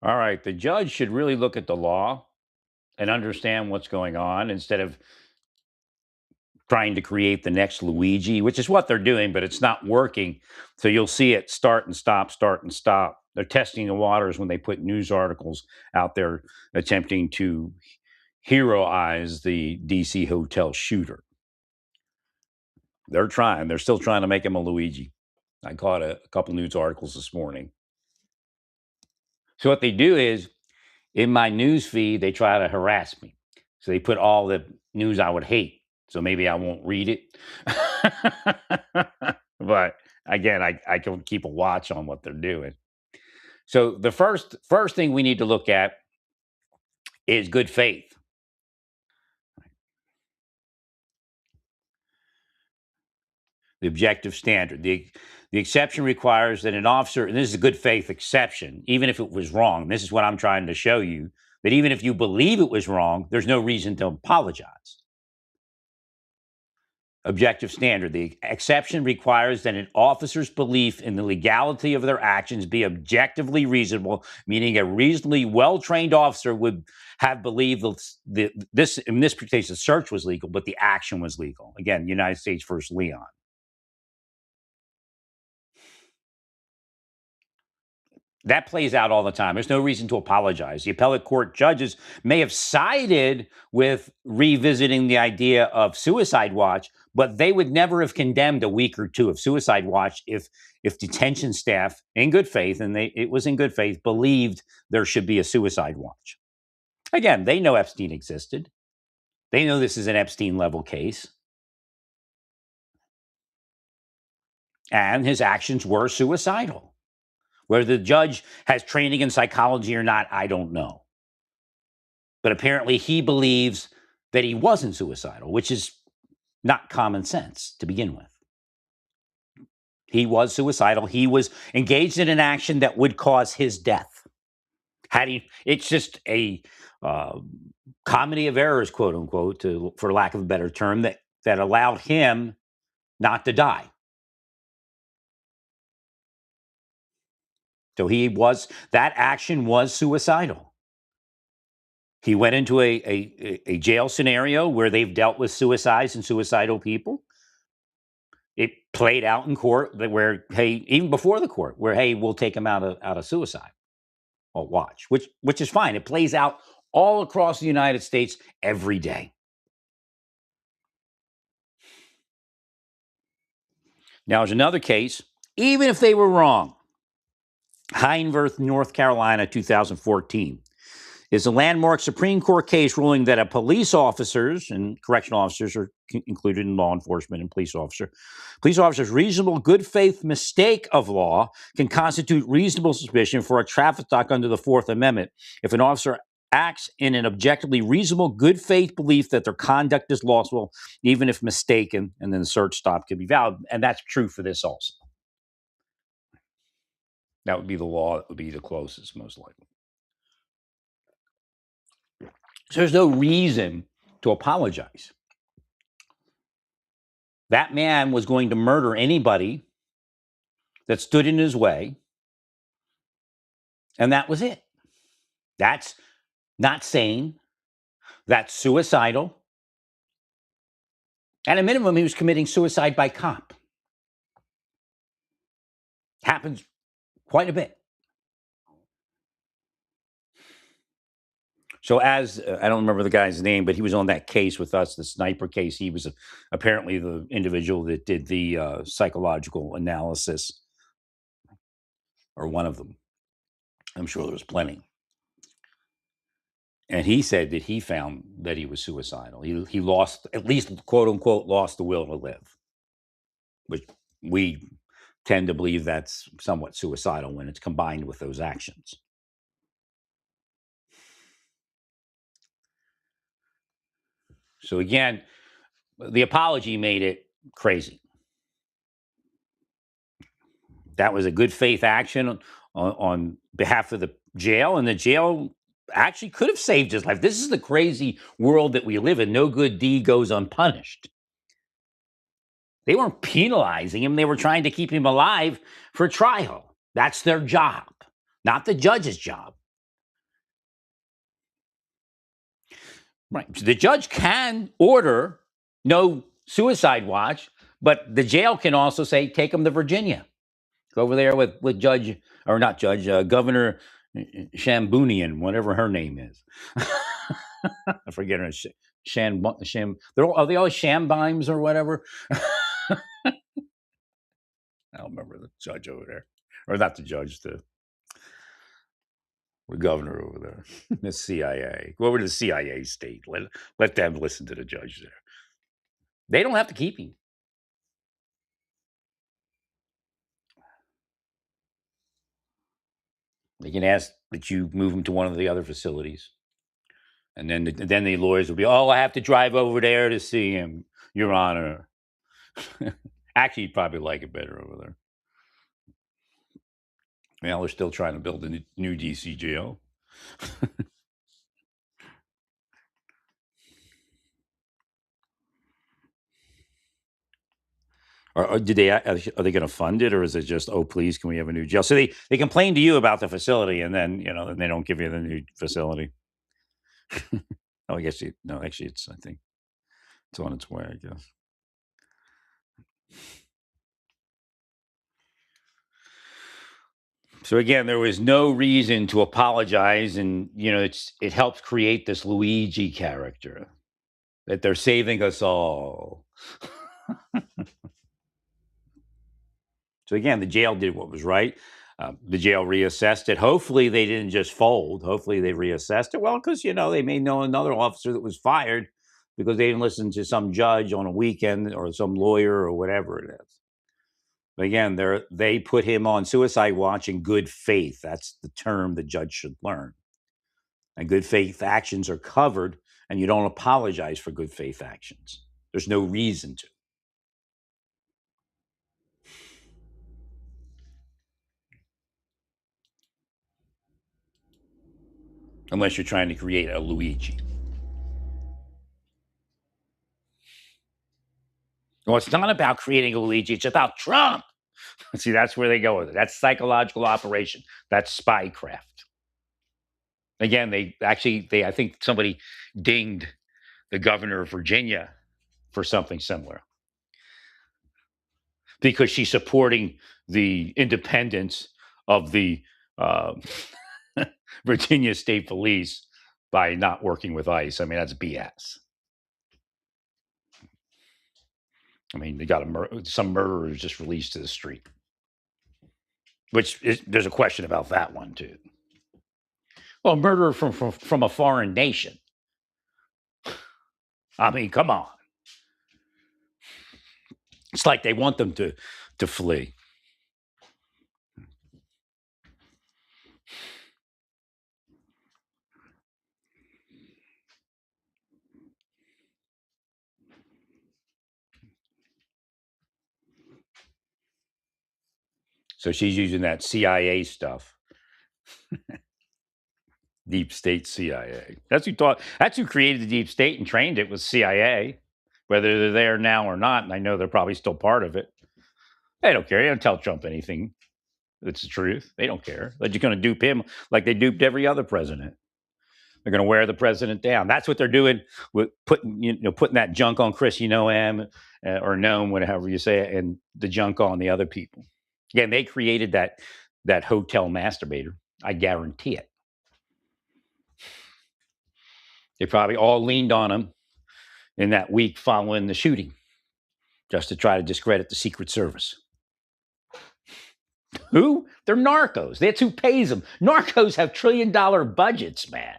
All right, the judge should really look at the law and understand what's going on instead of trying to create the next Luigi, which is what they're doing, but it's not working. So you'll see it start and stop, start and stop. They're testing the waters when they put news articles out there attempting to heroize the DC hotel shooter. They're trying. They're still trying to make him a Luigi. I caught a couple news articles this morning. So what they do is in my news feed, they try to harass me. So they put all the news I would hate. So maybe I won't read it. But again, I can keep a watch on what they're doing. So the first thing we need to look at is good faith. The objective standard. The exception requires that an officer, and this is a good faith exception, even if it was wrong. This is what I'm trying to show you, that even if you believe it was wrong, there's no reason to apologize. Objective standard. The exception requires that an officer's belief in the legality of their actions be objectively reasonable, meaning a reasonably well-trained officer would have believed this in this case, the search was legal, but the action was legal. Again, United States versus Leon. That plays out all the time. There's no reason to apologize. The appellate court judges may have sided with revisiting the idea of suicide watch, but they would never have condemned a week or two of suicide watch if detention staff, in good faith, and it was in good faith, believed there should be a suicide watch. Again, they know Epstein existed. They know this is an Epstein level case. And his actions were suicidal. Whether the judge has training in psychology or not, I don't know. But apparently he believes that he wasn't suicidal, which is not common sense to begin with. He was suicidal. He was engaged in an action that would cause his death. It's just a comedy of errors, quote unquote, for lack of a better term, that allowed him not to die. So that action was suicidal. He went into a jail scenario where they've dealt with suicides and suicidal people. It played out in court where, hey, even before the court, where, hey, we'll take him out of suicide or watch, which is fine. It plays out all across the United States every day. Now, there's another case, even if they were wrong. Heinworth, North Carolina, 2014. Is a landmark Supreme Court case ruling that a police officers, and correctional officers are included in law enforcement and police officers' reasonable good faith mistake of law can constitute reasonable suspicion for a traffic stop under the Fourth Amendment if an officer acts in an objectively reasonable good faith belief that their conduct is lawful, even if mistaken, and then the search stop can be valid. And that's true for this also. That would be the law that would be the closest, most likely. So there's no reason to apologize. That man was going to murder anybody that stood in his way, and that was it. That's not sane. That's suicidal. At a minimum, he was committing suicide by cop. Happens quite a bit. So I don't remember the guy's name, but he was on that case with us, the sniper case. He was apparently the individual that did the psychological analysis, or one of them. I'm sure there was plenty. And he said that he found that he was suicidal. He lost, at least, quote unquote, lost the will to live, which we tend to believe that's somewhat suicidal when it's combined with those actions. So again, the apology made it crazy. That was a good faith action on behalf of the jail, and the jail actually could have saved his life. This is the crazy world that we live in. No good deed goes unpunished. They weren't penalizing him. They were trying to keep him alive for trial. That's their job, not the judge's job. Right. The judge can order no suicide watch, but the jail can also say, take them to Virginia. Go over there with Judge, or not Judge, Governor Shambunian, whatever her name is. I forget her. Are they all Shambimes or whatever? I don't remember the judge over there. Or not the judge, the governor over there. The CIA. Go over to the CIA state. Let them listen to the judge there. They don't have to keep him. They can ask that you move him to one of the other facilities. And then the lawyers will be, oh, I have to drive over there to see him, Your Honor. Actually, you'd probably like it better over there. Well, they're still trying to build a new DC jail. Are they going to fund it, or is it just, oh, please, can we have a new jail? So they complain to you about the facility, and then then they don't give you the new facility. Oh, I guess no. Actually, I think it's on its way. I guess. So again, there was no reason to apologize, and it helps create this Luigi character that they're saving us all. So again, the jail did what was right. The jail reassessed it. Hopefully, they didn't just fold. Hopefully, they reassessed it. Well, because they may know another officer that was fired because they didn't listen to some judge on a weekend or some lawyer or whatever it is. But again, they put him on suicide watch in good faith. That's the term the judge should learn. And good faith actions are covered, and you don't apologize for good faith actions. There's no reason to. Unless you're trying to create a Luigi. Well, it's not about creating a Luigi, it's about Trump. See, that's where they go with it. That's psychological operation. That's spycraft. Again, I think somebody dinged the governor of Virginia for something similar because she's supporting the independence of the Virginia State Police by not working with ICE. I mean, that's BS. I mean, they got some murderers just released to the street, there's a question about that one too. Well, murder from a foreign nation. I mean, come on. It's like they want them to flee. So she's using that CIA stuff. Deep state CIA. That's who created the deep state and trained it, was CIA. Whether they're there now or not, and I know they're probably still part of it. They don't care. They don't tell Trump anything. It's the truth. They don't care. They're just going to dupe him like they duped every other president. They're going to wear the president down. That's what they're doing with putting that junk on Chrissy Noam or Noam, whatever you say it, and the junk on the other people. Again, they created that hotel masturbator. I guarantee it. They probably all leaned on him in that week following the shooting just to try to discredit the Secret Service. Who? They're narcos. That's who pays them. Narcos have $1 trillion budgets, man.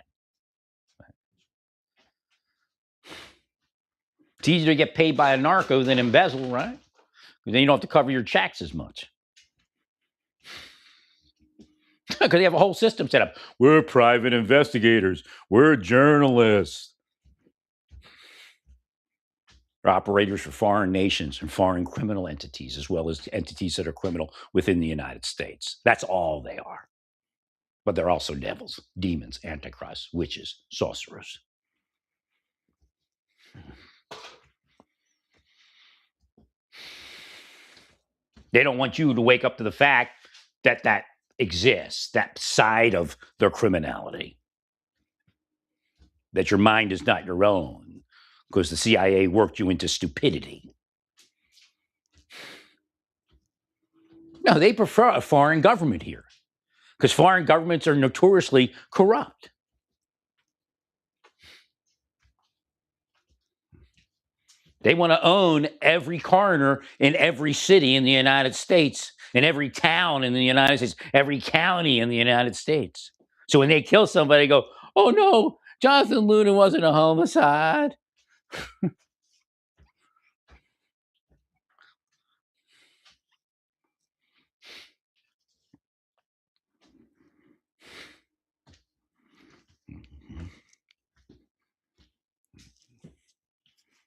It's easier to get paid by a narco than embezzle, right? Because then you don't have to cover your checks as much. Because they have a whole system set up. We're private investigators. We're journalists. They're operators for foreign nations and foreign criminal entities, as well as entities that are criminal within the United States. That's all they are. But they're also devils, demons, antichrists, witches, sorcerers. They don't want you to wake up to the fact that exists, that side of their criminality. that your mind is not your own because the CIA worked you into stupidity. No, they prefer a foreign government here because foreign governments are notoriously corrupt. They want to own every coroner in every city in the United States, in every town in the United States, every county in the United States. So when they kill somebody, they go, oh no, Jonathan Luna wasn't a homicide.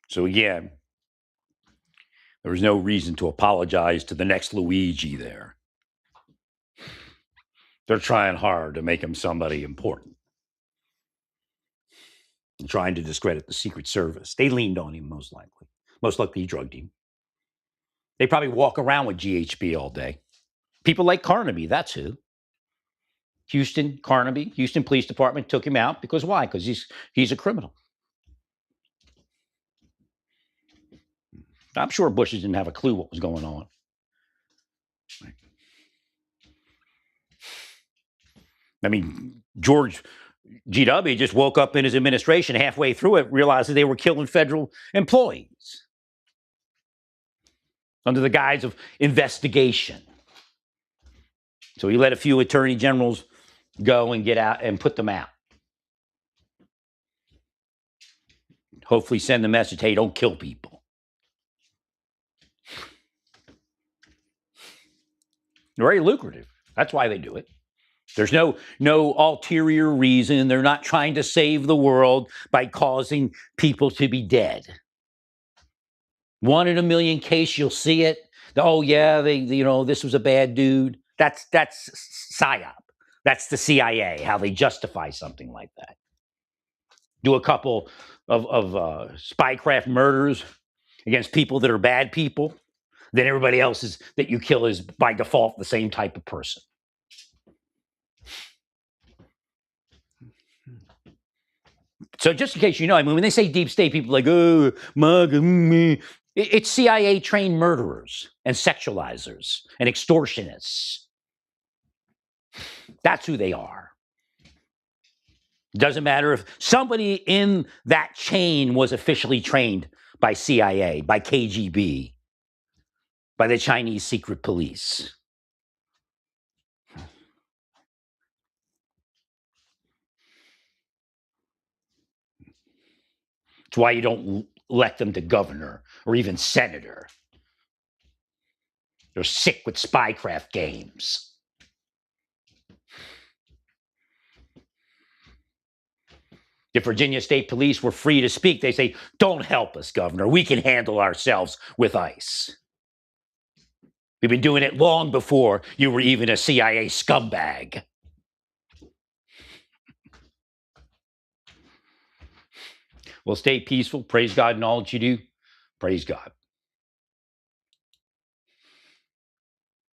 So again, there was no reason to apologize to the next Luigi there. They're trying hard to make him somebody important. And trying to discredit the Secret Service. They leaned on him most likely. Most likely he drugged him. They probably walk around with GHB all day. People like Carnaby, that's who. Houston Police Department took him out because why? Because he's a criminal. I'm sure Bush didn't have a clue what was going on. I mean, George G.W. just woke up in his administration halfway through it, realized that they were killing federal employees under the guise of investigation. So he let a few attorney generals go and get out and put them out. Hopefully send the message, hey, don't kill people. Very lucrative. That's why they do it. There's no ulterior reason. They're not trying to save the world by causing people to be dead. 1 in a million case, you'll see it. Oh yeah, this was a bad dude. That's PSYOP. That's the CIA, how they justify something like that. Do a couple of spycraft murders against people that are bad people, then everybody else that you kill is by default the same type of person. So just in case you know, I mean, when they say deep state, people are like, oh, MAGA, it's CIA trained murderers and sexualizers and extortionists. That's who they are. Doesn't matter if somebody in that chain was officially trained by CIA, by KGB, by the Chinese secret police. It's why you don't elect them to governor or even senator. They're sick with spycraft games. If Virginia State Police were free to speak, they say, don't help us, Governor. We can handle ourselves with ICE. We've been doing it long before you were even a CIA scumbag. Well, stay peaceful. Praise God in all that you do. Praise God.